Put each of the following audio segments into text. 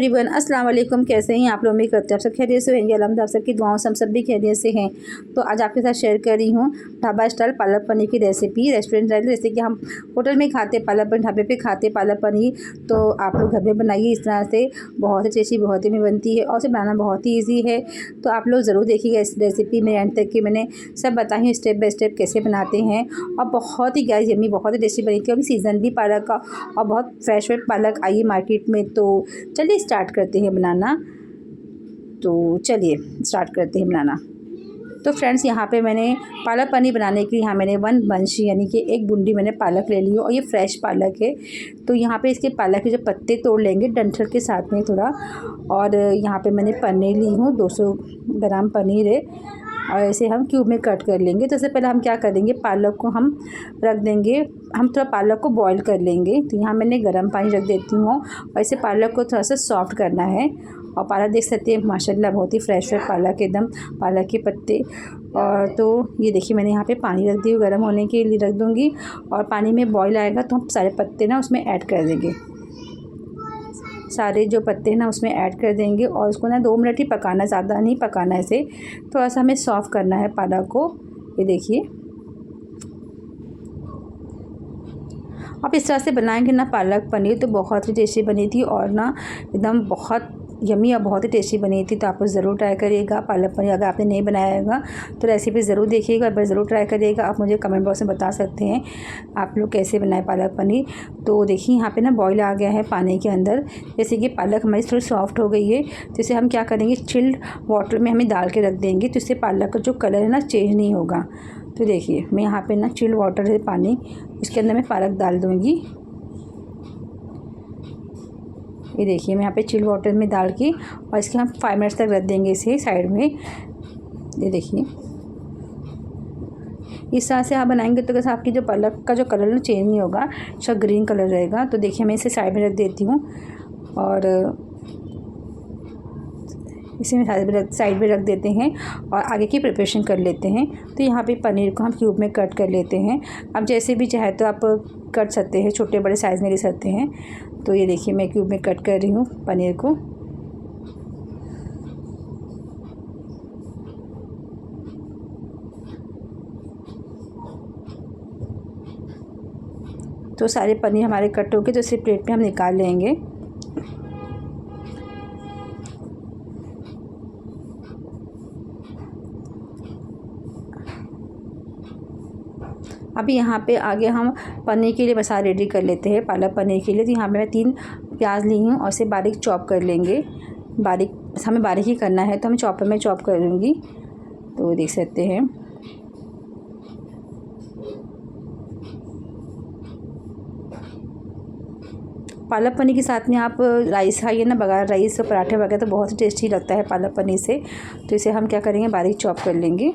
Everyone, अस्सलाम वालेकुम। कैसे हैं आप लोग? उम्मीद करते हैं आप सब खैरियत से होंगे। अल्हम्दुलिल्लाह, आप सबकी दुआओं से हम सब भी खैरियत से हैं। तो आज आपके साथ शेयर कर रही हूँ ढाबा स्टाइल पालक पनीर की रेसिपी। रेस्टोरेंट स्टाइल जैसे कि हम होटल में खाते पालक पनीर, ढाबे पे खाते पालक पनीर, तो आप लोग घर में बनाइए इस तरह से। बहुत ही टेस्टी, बहुत ही में बनती है और उसे बनाना बहुत ही ईजी है। तो आप लोग ज़रूर देखिएगा इस रेसिपी में एंड तक, कि मैंने सब बताई हूँ स्टेप बाय स्टेप कैसे बनाते हैं। और बहुत ही गाइस यम्मी, बहुत ही टेस्टी बनी थी। अभी सीज़न भी पालक का और बहुत फ्रेश पालक आई है मार्केट में। तो चलिए स्टार्ट करते हैं बनाना। तो चलिए स्टार्ट करते हैं बनाना। तो फ्रेंड्स, यहाँ पे मैंने पालक पनीर बनाने के लिए यहाँ मैंने 1 बंच यानी कि 1 बूंदी मैंने पालक ले ली और ये फ्रेश पालक है। तो यहाँ पे इसके पालक के जो पत्ते तोड़ लेंगे डंठल के साथ में थोड़ा। और यहाँ पे मैंने पनीर ली हूँ, 200 ग्राम पनीर है और इसे हम क्यूब में कट कर लेंगे। तो इससे पहले हम क्या करेंगे, पालक को हम रख देंगे, हम थोड़ा पालक को बॉईल कर लेंगे। तो यहाँ मैंने गर्म पानी रख देती हूँ और इसे पालक को थोड़ा सा सॉफ्ट करना है। और पालक देख सकते हैं माशाल्लाह बहुत ही फ्रेश है पालक, एकदम पालक के पत्ते। और तो ये देखिए मैंने यहाँ पे पानी रख दी, गर्म होने के लिए रख दूँगी। और पानी में बॉईल आएगा तो हम सारे पत्ते ना उसमें ऐड कर देंगे, सारे जो पत्ते हैं ना उसमें ऐड कर देंगे। और उसको ना 2 मिनट ही पकाना, ज़्यादा नहीं पकाना है इसे, थोड़ा सा हमें सॉफ्ट करना है पालक को। ये देखिए आप इस तरह से बनाएंगे ना पालक पनीर तो बहुत ही टेस्टी बनी थी और ना एकदम बहुत यम्मी और बहुत ही टेस्टी बनी थी। तो आप ज़रूर ट्राई करिएगा पालक पनीर। अगर आपने नहीं बनाया होगा तो रेसिपी ज़रूर देखिएगा, एक बार ज़रूर ट्राई करिएगा। आप मुझे कमेंट बॉक्स में बता सकते हैं आप लोग कैसे बनाए पालक पनीर। तो देखिए यहाँ पे ना बॉईल आ गया है पानी के अंदर। जैसे कि पालक हमारी थोड़ी सॉफ्ट हो गई है, तो इसे हम क्या करेंगे, चिल्ड वाटर में हमें डाल के रख देंगे। तो इससे पालक का जो कलर है ना चेंज नहीं होगा। तो देखिए मैं यहाँ पे ना चिल्ड वाटर है पानी, इसके अंदर मैं पालक डाल दूँगी। ये देखिए मैं यहाँ पे चिल्ड वाटर में डाल के और इसके हम 5 मिनट्स तक रख देंगे इसे साइड में। ये देखिए इस तरह से आप बनाएंगे तो कैसे आपकी जो पालक का जो कलर है चेंज नहीं होगा, अच्छा ग्रीन कलर रहेगा। तो देखिए मैं इसे साइड में रख देती हूँ और इसे में साइड में रख देते हैं और आगे की प्रिपरेशन कर लेते हैं। तो यहाँ पे पनीर को हम क्यूब में कट कर लेते हैं। आप जैसे भी चाहे तो आप कट सकते हैं, छोटे बड़े साइज़ में ले सकते हैं। तो ये देखिए मैं क्यूब में कट कर रही हूँ पनीर को। तो सारे पनीर हमारे कट हो गए, तो इसे प्लेट में हम निकाल लेंगे। अभी यहाँ पे आगे हम पनीर के लिए मसाला रेडी कर लेते हैं पालक पनीर के लिए। तो यहाँ पे मैं 3 प्याज ली हूँ और इसे बारीक चॉप कर लेंगे। बारीक हमें बारीक ही करना है, तो हमें चॉपर में चॉप कर लूँगी। तो देख सकते हैं पालक पनीर के साथ में आप राइस खाइए ना, बगैर राइस और पराठे वगैरह, तो बहुत ही टेस्टी लगता है पालक पनीर से। तो इसे हम क्या करेंगे, बारीक चॉप कर लेंगे।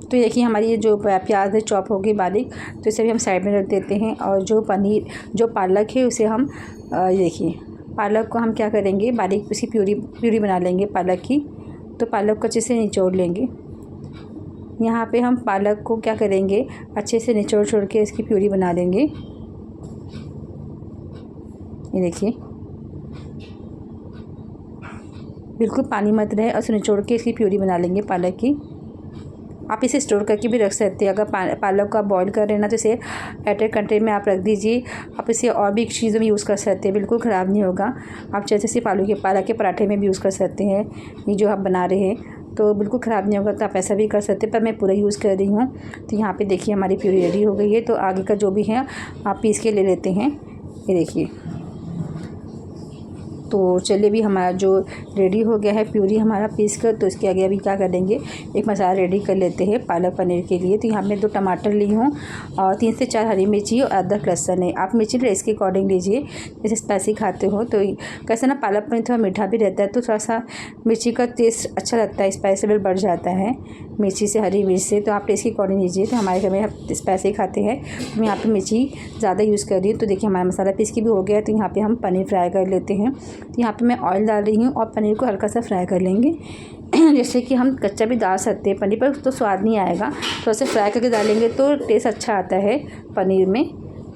तो देखिए हमारी ये जो प्याज है चॉप हो गई बारीक, तो इसे भी हम साइड में रख देते हैं। और जो पनीर जो पालक है उसे हम देखिए पालक को हम क्या करेंगे, बारीक उसकी प्यूरी बना लेंगे पालक की। तो पालक को अच्छे से निचोड़ लेंगे। यहाँ पे हम पालक को क्या करेंगे, अच्छे से निचोड़ के इसकी प्यूरी बना लेंगे। ये देखिए बिल्कुल पानी मत रहे और इसे निचोड़ के इसकी प्यूरी बना लेंगे पालक की। आप इसे स्टोर करके भी रख सकते हैं। अगर पालक को आप बॉईल कर रहे हैं ना तो इसे एयर कंटेनर में आप रख दीजिए। आप इसे और भी चीज़ों में यूज़ कर सकते हैं, बिल्कुल ख़राब नहीं होगा। आप जैसे से पालक के पराठे में भी यूज़ कर सकते हैं, ये जो आप बना रहे हैं, तो बिल्कुल ख़राब नहीं होगा। तो आप ऐसा भी कर सकते हैं, पर मैं पूरा यूज़ कर रही हूँ। तो यहाँ पे देखिए हमारी प्यूरी रेडी हो गई है। तो आगे का जो भी है आप पीस के ले लेते हैं। ये देखिए तो चलिए भी हमारा जो रेडी हो गया है प्यूरी हमारा पीस कर। तो इसके आगे अभी क्या करेंगे, एक मसाला रेडी कर लेते हैं पालक पनीर के लिए। तो यहाँ मैं 2 टमाटर ली हूँ और 3 से 4 हरी मिर्ची और अदरक लहसुन है। आप मिर्ची टेस्ट के अकॉर्डिंग लीजिए, जैसे स्पाइसी खाते हो। तो कैसे ना पालक पनीर थोड़ा मीठा भी रहता है, तो थोड़ा सा मिर्ची का टेस्ट अच्छा लगता है, स्पाइस लेवल बढ़ जाता है मिर्ची से, हरी मिर्च से। तो आप टेस्ट के अकॉर्डिंग लीजिए। तो हमारे घर में हम स्पाइसी खाते हैं, तो मैं यहाँ पर मिर्ची ज़्यादा यूज़ कर रही हूँ। तो देखिए हमारा मसाला पीस के भी हो गया है। तो यहाँ पर हम पनीर फ्राई कर लेते हैं। तो यहाँ पे मैं ऑयल डाल रही हूँ और पनीर को हल्का सा फ्राई कर लेंगे। जैसे कि हम कच्चा भी डाल सकते हैं पनीर, पर तो स्वाद नहीं आएगा, थोड़ा सा फ्राई करके डालेंगे तो टेस्ट अच्छा आता है पनीर में।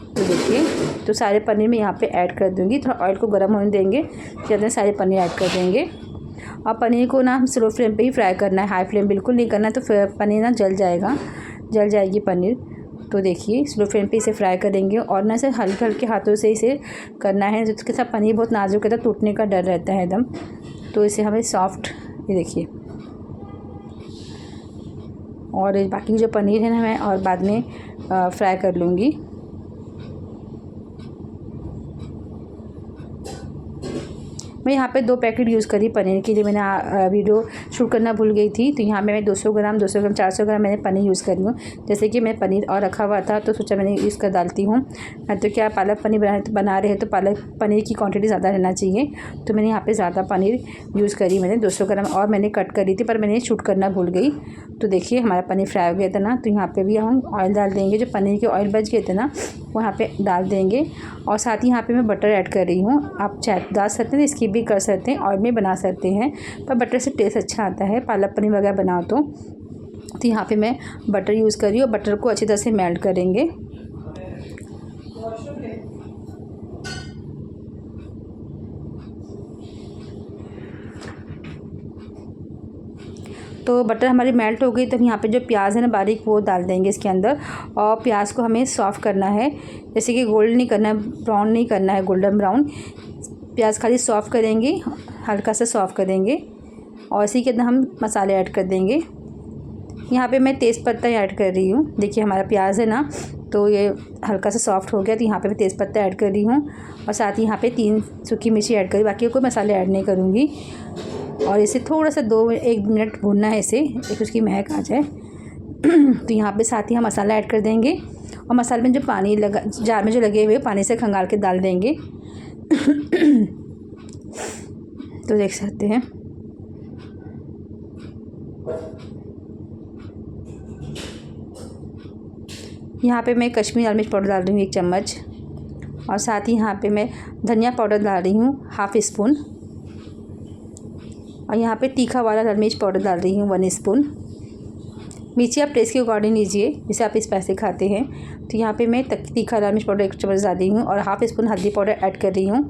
तो देखिए, तो सारे पनीर मैं यहाँ पे ऐड कर दूँगी। थोड़ा ऑयल को गर्म होने देंगे, फिर अपने सारे पनीर ऐड कर देंगे। और पनीर को ना हम स्लो फ्लेम पे ही फ्राई करना है, हाई फ्लेम बिल्कुल नहीं करना है, तो फिर पनीर ना जल जाएगी पनीर। तो देखिए, स्लो फ्लेम पे इसे फ्राई करेंगे और ना इसे हल्के हल्के हाथों से इसे करना है। जिसके साथ पनीर बहुत नाजुक है तो टूटने का डर रहता है एकदम, तो इसे हमें सॉफ्ट, ये देखिए। और बाकी जो पनीर है ना मैं और बाद में फ्राई कर लूँगी। मैं यहाँ पे 2 पैकेट यूज़ करी पनीर के लिए, मैंने वीडियो शूट करना भूल गई थी। तो यहाँ पे मैं 200 ग्राम 400 ग्राम मैंने पनीर यूज़ करी हूँ। जैसे कि मैं पनीर और रखा हुआ था तो सोचा मैंने यूज़ कर डालती हूँ। तो क्या पालक पनीर बना रहे हैं तो पालक पनीर की क्वांटिटी ज़्यादा रहना चाहिए, तो मैंने यहाँ पर ज़्यादा पनीर यूज़ करी मैंने 200 ग्राम, और मैंने कट करी थी पर मैंने शूट करना भूल गई। तो देखिए हमारा पनीर फ्राई हो गया था ना, तो यहाँ पर भी हम ऑयल डाल देंगे। जो पनीर के ऑयल बच गए थे ना वो यहाँ पे डाल देंगे। और साथ ही यहाँ पे मैं बटर ऐड कर रही हूँ। आप चाहे डाल सकते हैं, स्किप भी कर सकते हैं, ऑयल में बना सकते हैं, पर बटर से टेस्ट अच्छा आता है पालक पनीर वगैरह बनाओ तो यहाँ पे मैं बटर यूज़ कर रही हूँ। बटर को अच्छी तरह से मेल्ट करेंगे। तो बटर हमारी मेल्ट हो गई, तो यहाँ पे जो प्याज है ना बारीक वो डाल देंगे इसके अंदर। और प्याज को हमें सॉफ़्ट करना है, जैसे कि गोल्ड नहीं करना है, ब्राउन नहीं करना है, गोल्डन ब्राउन। प्याज खाली सॉफ़्ट करेंगे, हल्का सा सॉफ़्ट करेंगे। और इसी के अंदर हम मसाले ऐड कर देंगे। यहाँ पे मैं तेज़पत्ता ऐड कर रही हूँ। देखिए हमारा प्याज है ना तो ये हल्का सा सॉफ़्ट हो गया, तो यहाँ पे मैं तेज़पत्ता ऐड कर रही हूँ। और साथ ही यहाँ पे 3 सूखी मिर्ची ऐड करी, बाकी कोई मसाले ऐड नहीं करूँगी। और इसे थोड़ा सा 1 मिनट भूनना है इसे, एक उसकी महक आ जाए। तो यहाँ पे साथ ही हम मसाला ऐड कर देंगे। और मसाले में जो पानी लगा, जार में जो लगे हुए पानी से खंगाल के डाल देंगे। तो देख सकते हैं यहाँ पे मैं कश्मीरी लाल मिर्च पाउडर डाल रही हूँ 1 चम्मच। और साथ ही यहाँ पे मैं धनिया पाउडर डाल रही हूँ ½ स्पून। और यहाँ पे तीखा वाला लाल मिर्च पाउडर डाल रही हूँ 1 स्पून। मिर्ची आप टेस्ट के अकॉर्डिंग लीजिए, जैसे आप स्पाइसी खाते हैं। तो यहाँ पे मैं तीखा लाल मिर्च पाउडर 1 चम्मच डाल रही हूँ और ½ स्पून हल्दी पाउडर ऐड कर रही हूँ।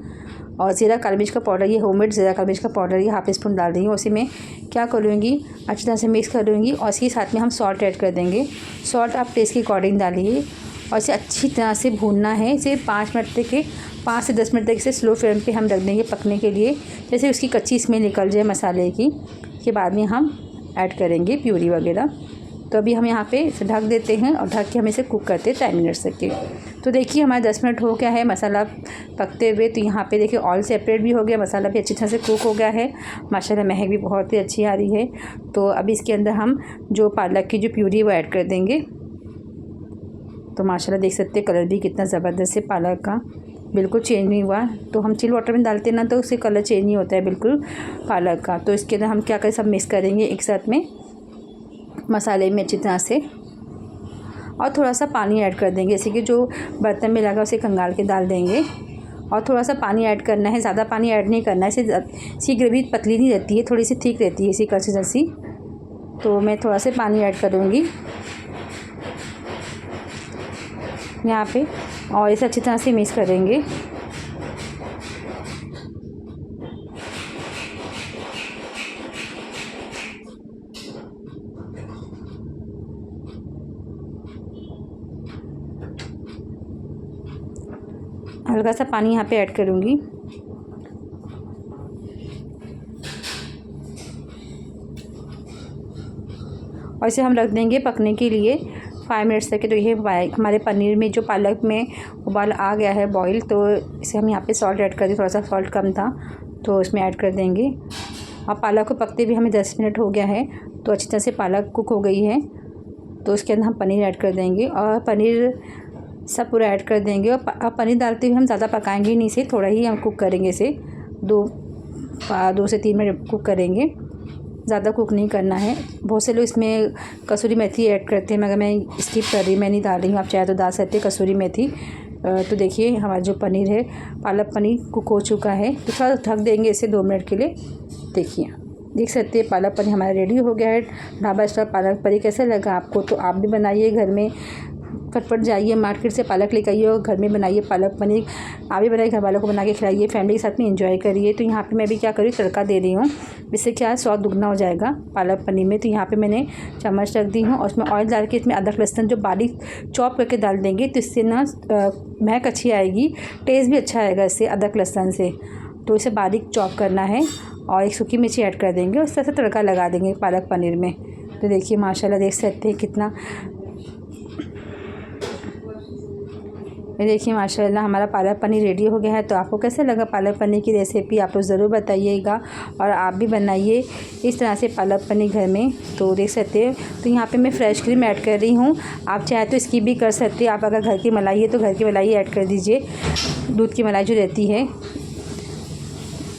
और ज़ीरा काली मिर्च का पाउडर, ये होममेड ज़ीरा काली मिर्च का पाउडर ये ½ स्पून डाल रही हूँ। उसी में क्या करूँगी, अच्छी तरह से मिक्स करूँगी। और इसके साथ में हम सॉल्ट ऐड कर देंगे। सॉल्ट आप टेस्ट के अकॉर्डिंग डालिए। और इसे अच्छी तरह से भूनना है। इसे 5 से 10 मिनट तक इसे स्लो फ्लेम पे हम रख देंगे पकने के लिए, जैसे उसकी कच्ची स्मेल निकल जाए मसाले की। के बाद में हम ऐड करेंगे प्यूरी वगैरह। तो अभी हम यहाँ पे इसे ढक देते हैं और ढक के हम इसे कुक करते हैं 10 मिनट तक के। तो देखिए हमारा 10 मिनट हो गया है मसाला पकते हुए। तो यहाँ पे देखिए ऑयल सेपरेट भी हो गया, मसाला भी अच्छी तरह से कुक हो गया है। माशाल्लाह महक भी बहुत ही अच्छी आ रही है। तो अभी इसके अंदर हम जो पालक की जो प्यूरी है वो ऐड कर देंगे। तो माशाल्लाह देख सकते हैं कलर भी कितना ज़बरदस्त है, पालक का बिल्कुल चेंज नहीं हुआ। तो हम चिल वाटर में डालते हैं ना तो उससे कलर चेंज नहीं होता है बिल्कुल पालक का। तो इसके अंदर हम क्या करें, सब मिक्स करेंगे एक साथ में मसाले में अच्छी तरह से। और थोड़ा सा पानी ऐड कर देंगे, जैसे कि जो बर्तन में लगा उसे खंगाल के डाल देंगे। और थोड़ा सा पानी ऐड करना है, ज़्यादा पानी ऐड नहीं करना है। इसकी ग्रेवी पतली नहीं रहती है, थोड़ी सी थिक रहती है इसी कंसिस्टेंसी। तो मैं थोड़ा सा पानी ऐड करूँगी यहाँ पे और इसे अच्छी तरह से मिक्स करेंगे। हल्का सा पानी यहाँ पे ऐड करूँगी। और इसे हम रख देंगे पकने के लिए 5 मिनट्स तक। तो ये हमारे पनीर में जो पालक में उबाल आ गया है बॉईल, तो इसे हम यहाँ पे सॉल्ट ऐड कर दें। थोड़ा सा सॉल्ट कम था तो इसमें ऐड कर देंगे। और पालक को पकते भी हमें 10 मिनट हो गया है, तो अच्छी तरह से पालक कुक हो गई है। तो उसके अंदर हम पनीर ऐड कर देंगे और पनीर सब पूरा ऐड कर देंगे। और पनीर डालते हुए हम ज़्यादा पकाएंगे नहीं, इसे थोड़ा ही हम कुक करेंगे। इसे 2 से 3 मिनट कुक करेंगे, ज़्यादा कुक नहीं करना है। बहुत से लोग इसमें कसूरी मेथी ऐड करते हैं, मगर मैं स्किप कर रही, मैं नहीं डाल रही हूँ। आप चाहे तो डाल सकते हैं कसूरी मेथी, तो देखिए हमारा जो पनीर है, पालक पनीर कुक हो चुका है। तो थोड़ा ढक देंगे इसे 2 मिनट के लिए। देखिए देख सकते हैं पालक पनीर हमारा रेडी हो गया है। ढाबा स्टाइल पालक पनीर कैसा लगा आपको? तो आप भी बनाइए घर में, फटफट जाइए मार्केट से पालक लेकर आइए और घर में बनाइए पालक पनीर। आप भी बनाइए, घर वालों को बना के खिलाइए, फैमिली के साथ में एंजॉय करिए। तो यहाँ पे मैं भी क्या कर रही हूँ, तड़का दे रही हूँ, इससे क्या स्वाद दुगना हो जाएगा पालक पनीर में। तो यहाँ पे मैंने चम्मच रख दी हूँ और उसमें ऑयल डाल के इसमें अदरक लहसुन जो बारीक चॉप करके डाल देंगे, तो इससे ना महक अच्छी आएगी, टेस्ट भी अच्छा आएगा इससे अदरक लहसुन से। तो इसे बारीक चॉप करना है और एक सूखी मिर्ची ऐड कर देंगे और इस तरह से तड़का लगा देंगे पालक पनीर में। तो देखिए माशाल्लाह देख सकते हैं कितना, ये देखिए माशाल्लाह हमारा पालक पनीर रेडी हो गया है। तो आपको कैसे लगा पालक पनीर की रेसिपी, आप लोग ज़रूर बताइएगा और आप भी बनाइए इस तरह से पालक पनीर घर में। तो देख सकते हैं, तो यहाँ पे मैं फ्रेश क्रीम ऐड कर रही हूँ, आप चाहे तो स्किप भी कर सकते हैं। आप अगर घर की मलाई है तो घर की मलाई ऐड कर दीजिए, दूध की मलाई जो रहती है,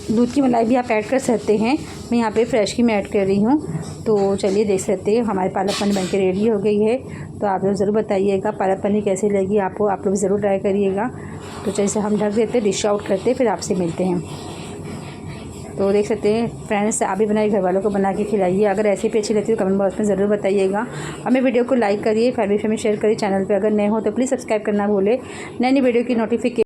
दूध की मलाई भी आप ऐड कर सकते हैं। मैं यहाँ पे फ्रेश क्रीम ऐड कर रही हूँ। तो चलिए देख सकते हैं हमारे पालक पनीर बनके रेडी हो गई है। तो आप लोग ज़रूर बताइएगा पालक पनीर कैसी लगी आपको, आप लोग ज़रूर ट्राई करिएगा। तो जैसे हम ढक देते, डिश आउट करते, फिर आपसे मिलते हैं। तो देख सकते हैं फ्रेंड्स, आप भी बनाइए, घर वालों को बना के खिलाइए। अगर रेसिपी अच्छी लगती है तो कमेंट बॉक्स में ज़रूर बताइएगा। हमें वीडियो को लाइक करिए, फैमिली में शेयर करिए। चैनल पे अगर नए हो तो प्लीज़ सब्सक्राइब करना भूले। नई वीडियो की नोटिफिकेशन